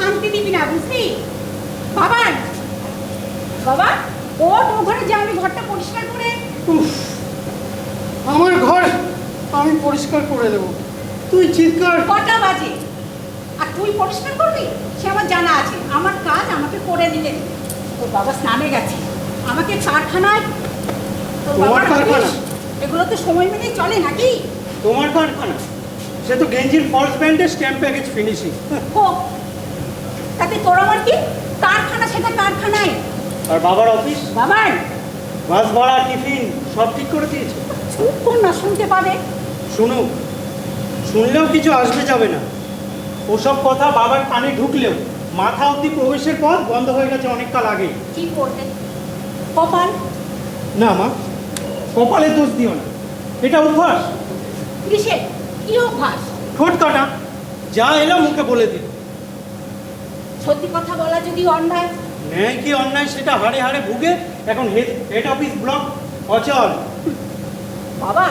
শান্তি দিবি না, বুঝলি? বাবান, বাবা ওর ঘরে যে আমি ঘরটা পরিষ্কার করে। আমার ঘর আমি পরিষ্কার করে দেবো, তুই চিৎকার। কটা বাজে আর তুই পরিষ্কার করবি? সে আমার জানা আছে, আমার কাজ আমাকে করে দিলে। তোর বাবা স্নানে গেছে, আমাকে কারখানায়। তোমার কারখানা? এগুলো তো সময় মেনে চলে নাকি? তোমার কারখানা? সে তো গেঞ্জির ফলস প্যান্টের স্ট্যাম্প প্যাকেজ ফিনিশিং। ও তাতে তোর আমার কি? কারখানা সেটা কারখানায়। আর বাবার অফিস? বাবার বাস ভাড়া, টিফিন সব ঠিক করে দিয়েছে। চুপ কর না, শুনতে পাবে। শুনুক, শুনলেও কিছু আসবে যাবে না। ওসব কথা বাবার কানে ঢুকলেও মাথা অব্দি প্রবেশের পথ বন্ধ হয়ে গেছে অনেক কাল আগে। কি করবে? কপাল? না মা, কপালে দোষ দিও না, এটা অভ্যাস। কিসের? কি অভ্যাস? ঠোঁট কাটা, যা এলো মুখে বলে দিল। সত্যি কথা বলা যদি অন্যায়। ন্যায় কি অন্যায় সেটা হাড়ে হাড়ে ভুগে এখন হেড অফিস ব্লক অচল। বাবা,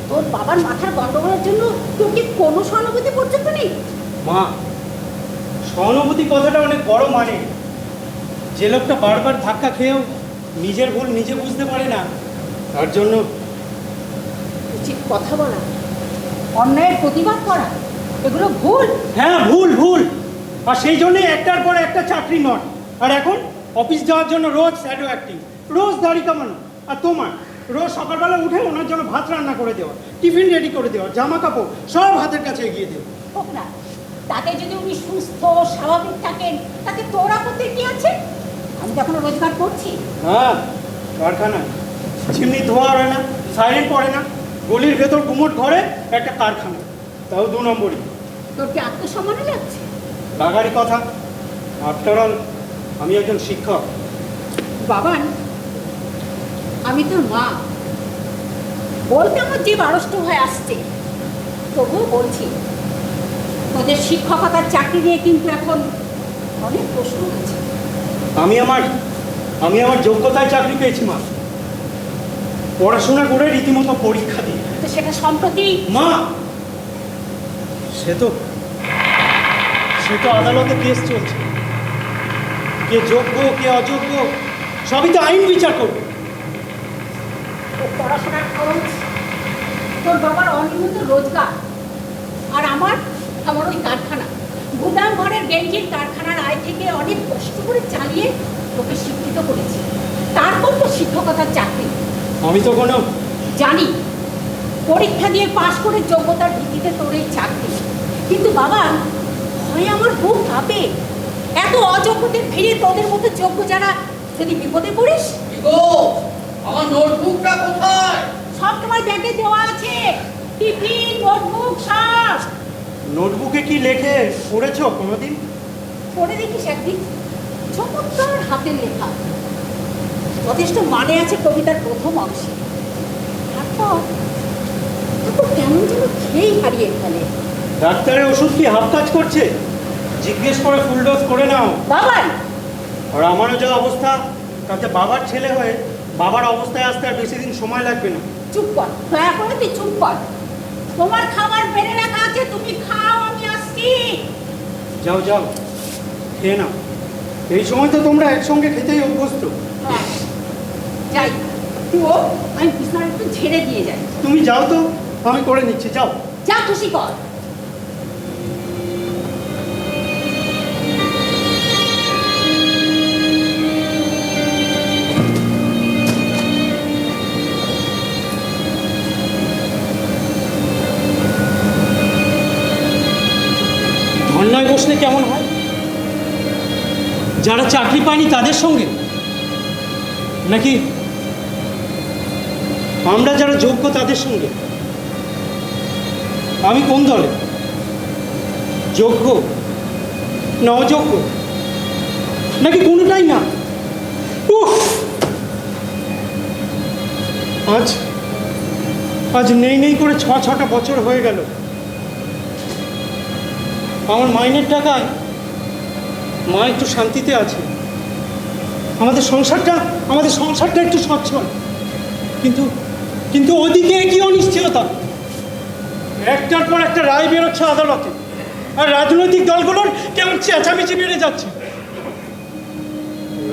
তোর বাবার মাথার গন্ডগোলের জন্য তোর কি কোনো সহানুভূতি পর্যন্ত নেই? মা, সহানুভূতি কথাটা অনেক বড়, মানে যে লোকটা বারবার ধাক্কা খেয়েও নিজের ভুল নিজে বুঝতে পারে না, তার জন্য উচিত কথা বলা, অন্যায়ের প্রতিবাদ করা, এগুলো ভুল। হ্যাঁ ভুল ভুল। আর সেই জন্যই একটার পর একটা চাকরি নয়। আর এখন অফিস যাওয়ার জন্য রোজ শ্যাডো অ্যাক্টিং, রোজ দাড়ি কামানো। আর তোমার রোজ সকালবেলা উঠে ওনার জন্য ভাত রান্না করে দেওয়া, টিফিন রেডি করে দেওয়া, জামা কাপড় সব হাতের কাছে এগিয়ে দেওয়া। হোক না, তাতে যদি উনি সুস্থ স্বাভাবিক থাকেন তাতে তোর আপত্তি কি আছে? আমি তো এখনো রোজগার করছি। হ্যাঁ, কারখানা, চিমনি ধোয়া হয় না, সাইরেন পড়ে না, গলির ভেতর গুমট ঘরে একটা কারখানা, তাও 2 নম্বরই। তোর কি আত্মসম্মানে লাগছে? লাগারই কথা। আফটার অল আমি একজন শিক্ষক। বাবান, আমি তোর মা, বলতে আমার যে বারষ্ট হয়ে আসছে, তবুও বলছি তোদের শিক্ষকতার চাকরি নিয়ে কিন্তু এখন অনেক প্রশ্ন আছে। আমি আমার যোগ্যতায় চাকরি পেয়েছি মা, পড়াশোনা করে রীতিমতো পরীক্ষা দিই। তো সেটা সম্প্রতি মা, সে তো আদালতে কেস চলছে, কে যোগ্য কে অযোগ্য সবই তো আইন বিচার করবে। তোর পড়াশোনার খরচ, তোর বাবার অনিয়মিত রোজগার, আর আমার ওই কারখানা, গুদাম ঘরের গেঞ্জির কারখানার আয় থেকে অনেক কষ্ট করে চালিয়ে তোকে শিক্ষিত করেছি, তারপর তো শিক্ষকতার চাকরি। আমি তো কোনো জানি পরীক্ষা দিয়ে পাশ করে যোগ্যতার ভিত্তিতে তোর এই চাকরি, কিন্তু বাবা হয় আমার বুক কাঁপে এত অযোগ্যদের ভিড়ে তোদের মতো যোগ্য যারা যদি বিপদে পড়িস। আমার নোটবুকটা কোথায়? সব তোমার ব্যাগে দেওয়া আছে, টিফিন নোটবুক সব। নোটবুকে কি লেখে পড়েছো কোনোদিন? পড়ে দেখিস একদিন, চমৎকার হাতের লেখা, যথেষ্ট মানে আছে কবিতার প্রথম অংশে। তারপর কেমন যেন খেয়েই হারিয়ে ফেলে। ডাক্তারের ওষুধ কি হাফ কাজ করছে? জিজ্ঞেস করে ফুল ডোজ করে নাও। বাবাই, আর আমারও যা অবস্থা, তাতে বাবার ছেলে হয়ে বাবার অবস্থায় আসতে আর বেশি দিন সময় লাগবে না। চুপ কর, দয়া করে তুই চুপ কর। তোমার খাবার বেড়ে রাখা আছে, তুমি খাও, আমি আসছি। যাও যাও, খেয়ে নাও। এই সময় তো তোমরা একসঙ্গে খেতেই অভ্যস্ত। হ্যাঁ, যাই, তুই ও, আমি বিছানা একটু ঝেড়ে দিয়ে যাই। তুমি যাও তো, আমি করে নিচ্ছি, যাও। যা খুশি কর। ধর্নায় বসলে কেমন হয়? যারা চাকরি পায়নি তাদের সঙ্গে, নাকি আমরা যারা যোগ্য তাদের সঙ্গে? আমি কোন দলে? যোগ্য না অযোগ্য, নাকি কোনোটাই না? উফ, আজ নেই করে 6টা বছর হয়ে গেল। আমার মাইনের টাকায় মা একটু শান্তিতে আছে, আমাদের সংসারটা একটু সচ্ছল। কিন্তু ওদিকে কি অনিশ্চয়তা, একটার পর একটা রায় বেরোচ্ছে আদালতে, আর রাজনৈতিক দলগুলোর কেমন চেঁচামেচি বেড়ে যাচ্ছে।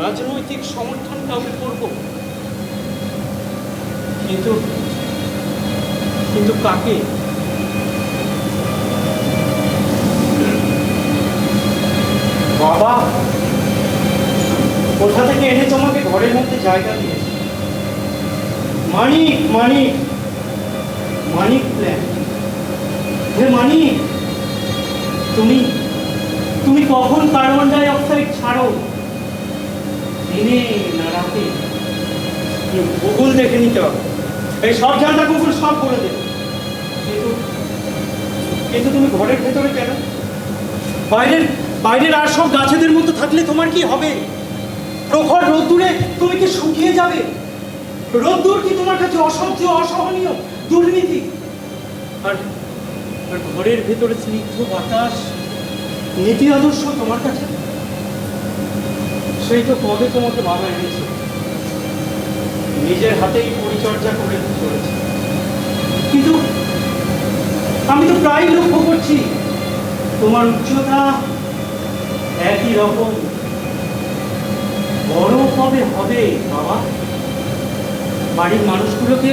রাজনৈতিক সমর্থন কাউকে করব, কিন্তু কিন্তু কাকে? বাবা কোথা থেকে এনে তোমাকে ঘরের মধ্যে জায়গা দিয়েছে? মানিক মানিক মানিক প্ল্যান। হে মানিক, তুমি তুমি কখন কার্বন ডাই অক্সাইড ছাড়ো, দিনে না রাতে? গুগল দেখে নিতে হবে, এই সব জায়গা গুগল সব করে দেবে। কিন্তু কিন্তু তুমি ঘরের ভেতরে কেন? বাইরের বাইরের আর সব গাছেদের মতো থাকলে তোমার কি হবে? প্রখর রোদ্দুরে তুমি কি শুকিয়ে যাবে? রোদ্দুর কি তোমার কাছে অসহ্য, অসহনীয়, দুর্নীতি? আর আর ঘরের ভেতরে স্নিগ্ধ বাতাস, নীতি আদর্শ তোমার কাছে? সেই তো কবে তোমাকে বাবা এনেছে, নিজের হাতেই পরিচর্যা করে চলেছে। কিন্তু আমি তো প্রায় লক্ষ্য করছি তোমার উচ্চতা একই রকম। বড় কবে হবে বাবা? বাড়ির মানুষগুলোকে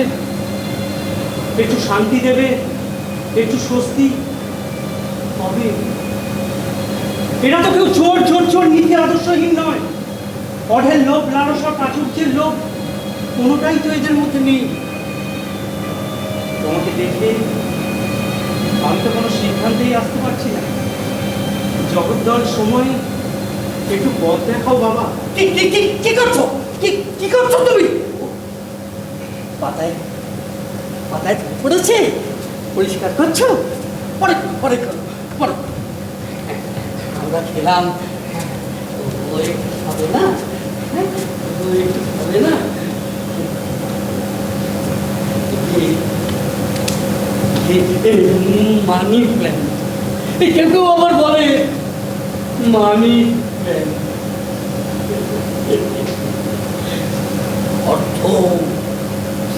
একটু শান্তি দেবে, একটু স্বস্তি কবে? এরা তো কেউ চোর চোর চোর নীতি আদর্শহীন নয়। অঢেল লোভ, লালসা, প্রাচুর্যের লোভ কোনোটাই তো এদের মধ্যে নেই। তোমাকে দেখে আমি তো কোনো সিদ্ধান্তেই আসতে পারছি না। জগদ্দল সময় একটু পথ দেখাও বাবা। কি করছো? কি করছো তুমি? পাতায় পাতায় পড়েছে, পরিষ্কার করছো? পরে পরে করো, পরে। আমরা খেলাম, ওই হবে না, ওই হবে না। মানি প্ল্যান, কেউ কেউ আবার বলে মানি প্ল্যান। অর্থ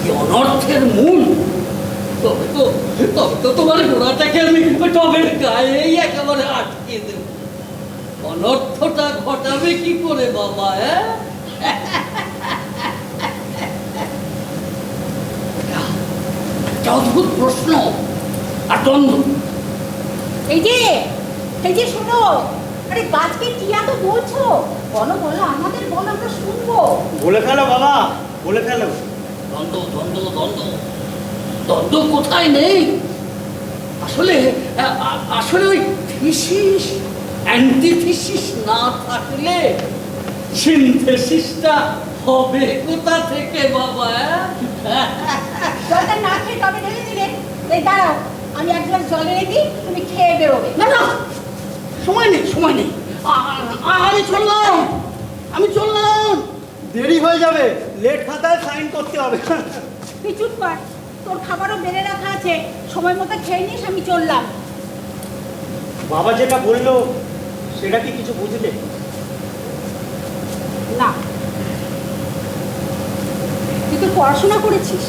কি অনর্থের মূল? তবে তো তোমার ঘোড়াটাকে আমি টবের গায়েই একেবারে আটকে দেব। অনর্থটা ঘটাবে কি করে বাবা? অদ্ভুত প্রশ্ন আর দ্বন্দ্ব। এই যে শোনো, আরে গাছকে কি এত বলছো? বলো বলো, আমাদের বলো, আমরা শুনবো। বলে ফেলো বাবা, বলে ফেলো। দ্বন্দ্ব দ্বন্দ্ব দ্বন্দ্ব দ্বন্দ্ব কোথায় নেই? আসলে আসলে ওই থিসিস অ্যান্টিথিসিস না থাকলে সিনথেসিসটা হবে কোথা থেকে বাবা? জলটা না খেয়ে তবে ঢেলে দিলে। এই দাঁড়াও, আমি এক গ্লাস জল এনে দিই, তুমি খেয়ে বেরোবে। না না, সময় নেই, সময় নেই। আমি চললাম। দেরি হয়ে যাবে, লেট খাতায় সাইন করতে হবে। তুই চুপ কর, তোর খাবারও বেড়ে রাখা আছে, সময় মতো খেয়ে নিস, আমি চললাম। বাবা যেটা বললো সেটা কি কিছু বুঝলে? না, তুই তো পড়াশোনা করেছিস,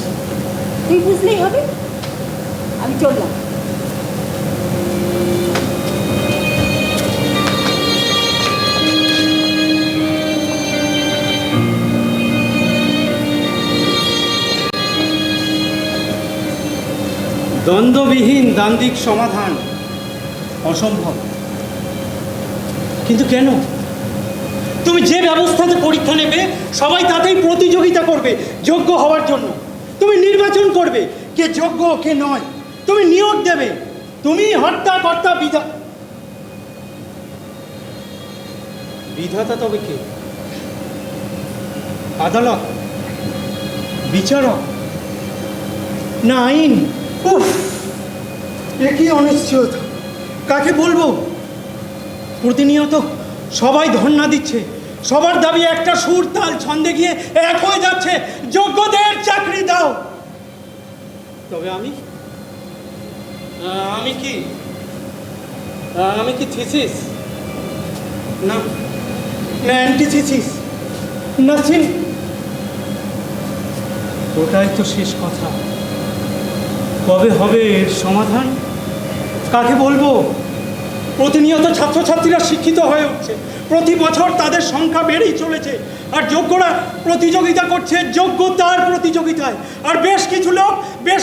তুই বুঝলেই হবে। আমি চললাম। দ্বন্দ্ববিহীন দ্বান্দ্বিক সমাধান অসম্ভব। কিন্তু কেন? তুমি যে ব্যবস্থাতে পরীক্ষা নেবে সবাই তাতেই প্রতিযোগিতা করবে যোগ্য হওয়ার জন্য। তুমি নির্বাচন করবে কে যোগ্য কে নয়, তুমি নিয়োগ দেবে, তুমি হর্তা কর্তা বিধাতা তবে কে? আদালত, বিচারক না আইন? উফ, একই অনিশ্চয়তা, কাকে বলবো? প্রতিনিয়ত সবাই ধর্ণা দিচ্ছে, সবার দাবি একটা সুর তাল ছন্দে গিয়ে এক হয়ে যাচ্ছে, যোগ্যদের চাকরি দাও। তবে আমি কি থিসিস না অ্যান্টিথিসিস? নাথিং। ওটাই তো শেষ কথা। কবে হবে এর সমাধান? কাকে বলবো? প্রতিনিয়ত ছাত্রছাত্রীরা শিক্ষিত হয়ে উঠছে, প্রতি বছর তাদের সংখ্যা বেড়েই চলেছে, আর যোগ্যরা প্রতিযোগিতা করছে যোগ্যতার প্রতিযোগিতায়। আর বেশ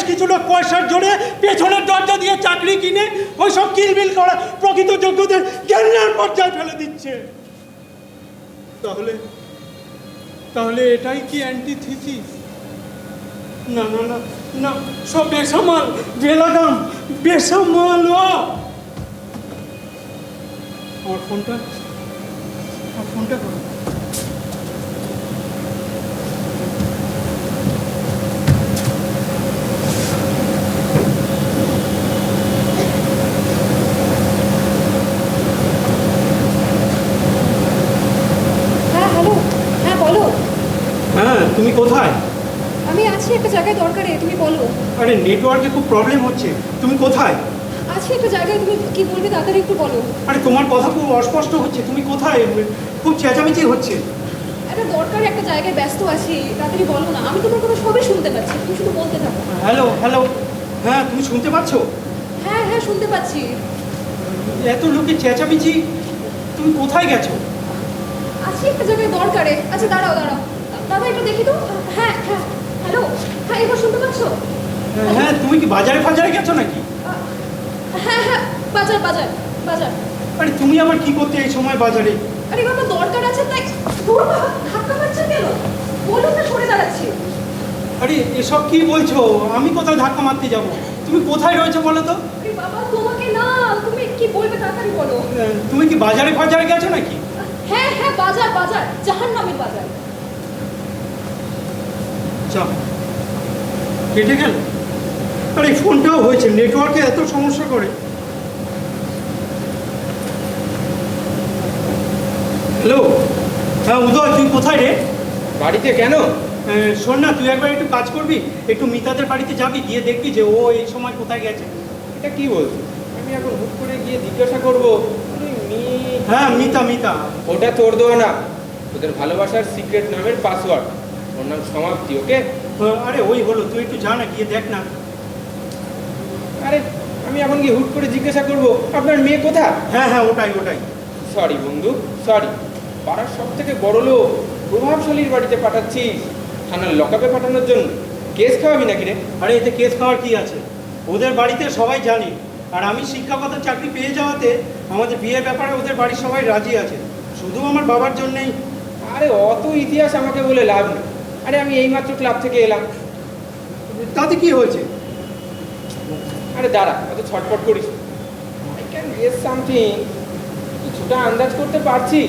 কিছু লোক পয়সার জোরে পেছনের দরজা দিয়ে চাকরি কিনে ওইসব কিলবিল করা প্রকৃত যোগ্যদের জ্ঞানের পর্যায়ে ফেলে দিচ্ছে। তাহলে এটাই কি অ্যান্টিথিসিস? না না না না, সব বেসামাল, বেলাগাম, বেসামাল। আমার ফোনটা করো। হ্যাঁ হ্যালো, হ্যাঁ বলো। হ্যাঁ, তুমি কোথায়? আমি আছি একটা জায়গায় দরকারে, তুমি বলো। আরে নেটওয়ার্কে খুব প্রবলেম হচ্ছে, তুমি কোথায়? আছি একটা জায়গায়, তুমি কি বলবে তাড়াতাড়ি একটু বলো। আরে তোমার কথা খুব অস্পষ্ট হচ্ছে, তুমি কোথায়? খুব চেঁচামেচি হচ্ছে। একটা দরকারে একটা জায়গায় ব্যস্ত আছি, তাড়াতাড়ি বলো না। আমি তোমার কথা সবই শুনতে পাচ্ছি, তুমি শুধু বলতে থাকো। হ্যালো, হ্যাঁ তুমি শুনতে পাচ্ছ? হ্যাঁ হ্যাঁ শুনতে পাচ্ছি। এত লোকের চেঁচামেচি, তুমি কোথায় গেছো? আছি একটা জায়গায় দরকারে। আচ্ছা দাঁড়াও দাদা একটু দেখি তো। হ্যাঁ হ্যাঁ হ্যালো, হ্যাঁ এবার শুনতে পাচ্ছ? হ্যাঁ, তুমি কি বাজারে গেছো নাকি? হ্যাঁ হ্যাঁ বাজার। আরে তুমি আবার কি করতে এই সময় বাজারে? আরে বাবা দরকার আছে তাই। দূর বাবা, ধাক্কা মারছে কেন? বলুন না, সরে দাঁড়াচ্ছি। আরে এসব কি বলছো? আমি কোথায় ধাক্কা মারতে যাবো? তুমি কোথায় রয়েছো বলো তো? আরে বাবা তোমাকে না, তুমি কি বলবে তাড়াতাড়ি বলো। তুমি কি বাজারে গেছো নাকি? হ্যাঁ হ্যাঁ বাজার, জাহান্নামের বাজার। চাপ কেটে গেল। আর এই ফোনটাও হয়েছে, নেটওয়ার্কে এত সমস্যা করে। হ্যালো, হ্যাঁ উদয়, তুই কোথায় রে? বাড়িতে কেন? শোন না, তুই একবার একটু কাজ করবি, একটু মিতাদের বাড়িতে যাবি, গিয়ে দেখবি যে ও এই সময় কোথায় গেছে। এটা কি বলছো? আমি এখন হুট করে গিয়ে জিজ্ঞাসা করবো? হ্যাঁ মিতা। ওটা তোর দেওয়া না, তোদের ভালোবাসার সিক্রেট নামের পাসওয়ার্ড। ওর নাম সমাপ্তি, ওকে? আরে ওই হলো, তুই একটু যা না, গিয়ে দেখ না। আরে আমি এখন গিয়ে হুট করে জিজ্ঞাসা করবো আপনার মেয়ে কোথা? হ্যাঁ ওটাই। সরি বন্ধু, সরি। পাড়ার সব থেকে বড় লোক প্রভাবশালীর বাড়িতে পাঠাচ্ছিস থানার লকআপে পাঠানোর জন্য? কেস খাওয়াবি নাকি রে? আরে এতে কেস খাওয়ার কি আছে? ওদের বাড়িতে সবাই জানে, আর আমি শিক্ষকতার চাকরি পেয়ে যাওয়াতে আমাদের বিয়ের ব্যাপারে ওদের বাড়ির সবাই রাজি আছে, শুধু আমার বাবার জন্যেই। আরে অত ইতিহাস আমাকে বলে লাভ নেই। আরে আমি এইমাত্র ক্লাব থেকে এলাম। তাতে কি হয়েছে? আরে দাঁড়া, অত ছটপট করিস। I can guess something. কিছুটা আন্দাজ করতে পারছি।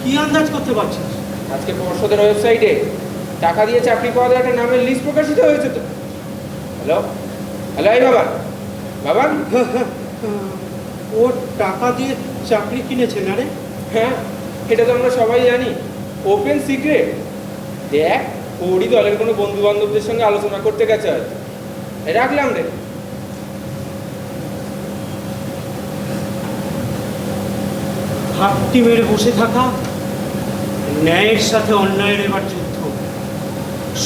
কি আন্দাজ করতে পারছিস? আজকে পর্ষদের ওয়েবসাইটে টাকা দিয়ে চাকরি পাওয়ার একটা নামের লিস্ট প্রকাশিত হয়েছে তো। হ্যালো এই বাবা। ও টাকা দিয়ে চাকরি কিনেছে না রে? হ্যাঁ, এটা তো আমরা সবাই জানি, ওপেন সিক্রেট। দেখ, ওরই দলের কোনো বন্ধু বান্ধবদের সঙ্গে আলোচনা করতে গেছে হয়তো। রাখলাম রে। হাতটি মেরে বসে থাকা, ন্যায়ের সাথে অন্যায়ের এবার যুদ্ধ।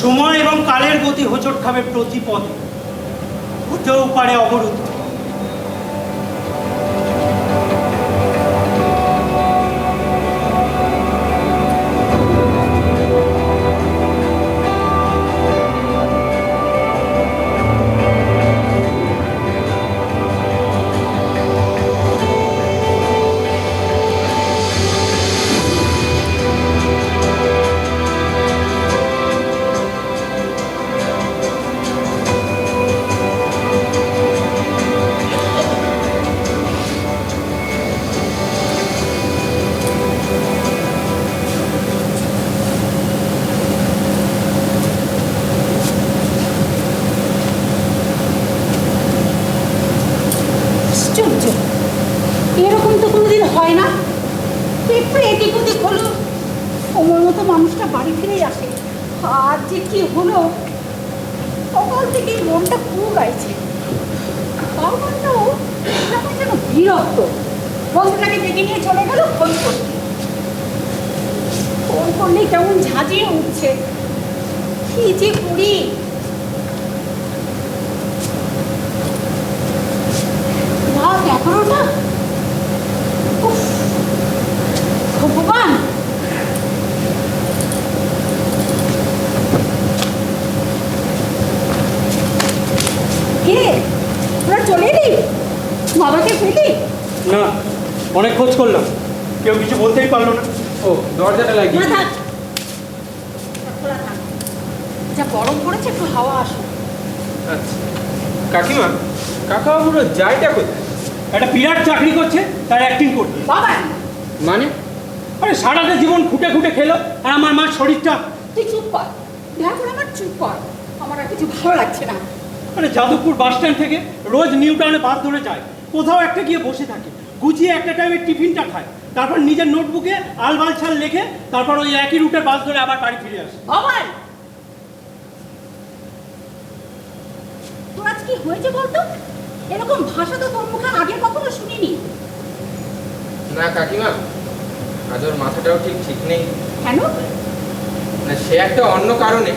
সময় এবং কালের গতি হোঁচট খাবে প্রতি পদে, হতেও পারে অবরুদ্ধ। আশ্চর্য, এরকম তো কোনোদিন হয় না। একটু এদিক ওদিক হলো, সময় মতো মানুষটা বাড়ি ফিরেই আসে। আর যে কি হলো, সকাল থেকে মনটা খুব গাইছে। বাবাটাও কেমন যেন বিরক্ত, বন্ধুটাকে ডেকে নিয়ে চলে গেল ফোন করতে। ফোন করলেই কেমন ঝাঁঝিয়ে উঠছে। কি যে করি। রাত এখনো না? উফ, ভগবান! কে তোরা চলে এলি? বাবাকে পেলি? না, অনেক খোঁজ করলাম, কেউ কিছু বলতেই পারলো না। ও দরজাটা না লাগিয়ে থাক, খোলা থাক। যা গরম পড়েছে, একটু হাওয়া আসুক। আচ্ছা কাকিমা, কাকাবাবুরা যায়টা কোথায়? একটা বিরাট চাকরি করছে, তার অ্যাক্টিং করছে। বাবা মানে আরে সারাটা জীবন খুঁটে খুঁটে খেলো, আর আমার মার শরীরটা। তুই চুপ কর, দয়া করে আমার চুপ কর, আমার আর কিছু ভালো লাগছে না। মানে যাদবপুর বাস স্ট্যান্ড থেকে রোজ নিউ টাউনে বাস ধরে যায়, কোথাও একটা গিয়ে বসে থাকে, গুছিয়ে একটা টাইমে টিফিনটা খায়, তারপর নিজের নোটবুকে আলবাল ছাল লেখে, তারপর ওই একই রুটের বাস ধরে আবার বাড়ি ফিরে আসে। বাবা তোর আজ কি হয়েছে বলতো? এরকম ভাষা তো তোর মুখে আগে কখনো শুনিনি। না কাকিমা, আজ ওর মাথাটাও ঠিক ঠিক নেই। কেন? না সে একটা অন্য কারণে।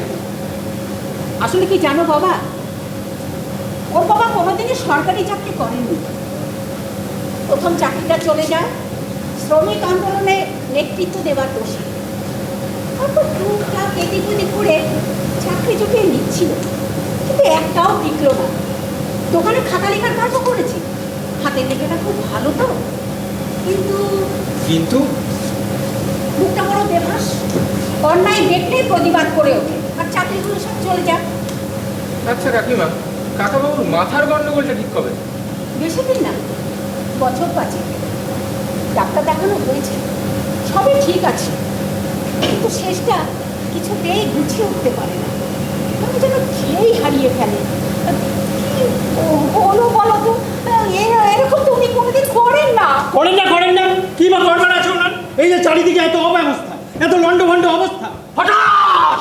আসলে কি জানো বাবা, ওর বাবা কোনোদিনই সরকারি চাকরি করেনি। প্রথম চাকরিটা চলে যায় শ্রমিক আন্দোলনে নেতৃত্ব দেওয়ার দোষে। তারপর টুকটাক এদিক ওদিক করে চাকরি জুটিয়ে নিচ্ছিল, কিন্তু একটাও টিকলো না। দোকানে খাতা লেখার কাজও করেছি, হাতের লেখাটা খুব ভালো তো, কিন্তু কিন্তু মুখটা বড় বেভাস, অন্যায় দেখলেই প্রতিবাদ করে ওঠে, আর চাকরিগুলো সব চলে যায়। আচ্ছা কাকিমা, কাকাবাবুর মাথার গন্ডগোলটা ঠিক কবে? বেশি দিন না, বছর 5 ডাক্তার দেখানো হয়েছে, সবই ঠিক আছে, কিন্তু শেষটা কিছুতেই গুছিয়ে উঠতে পারে না। আমি যেন খেয়েই হারিয়ে ফেলে। কি হলো বলো তো? এরকম তো উনি কোনোদিন করেন না। করেন না, কি বা করবার আছে ওনার? এই যে চারিদিকে এত অব্যবস্থা, এত লন্ডভন্ড অবস্থা, হঠাৎ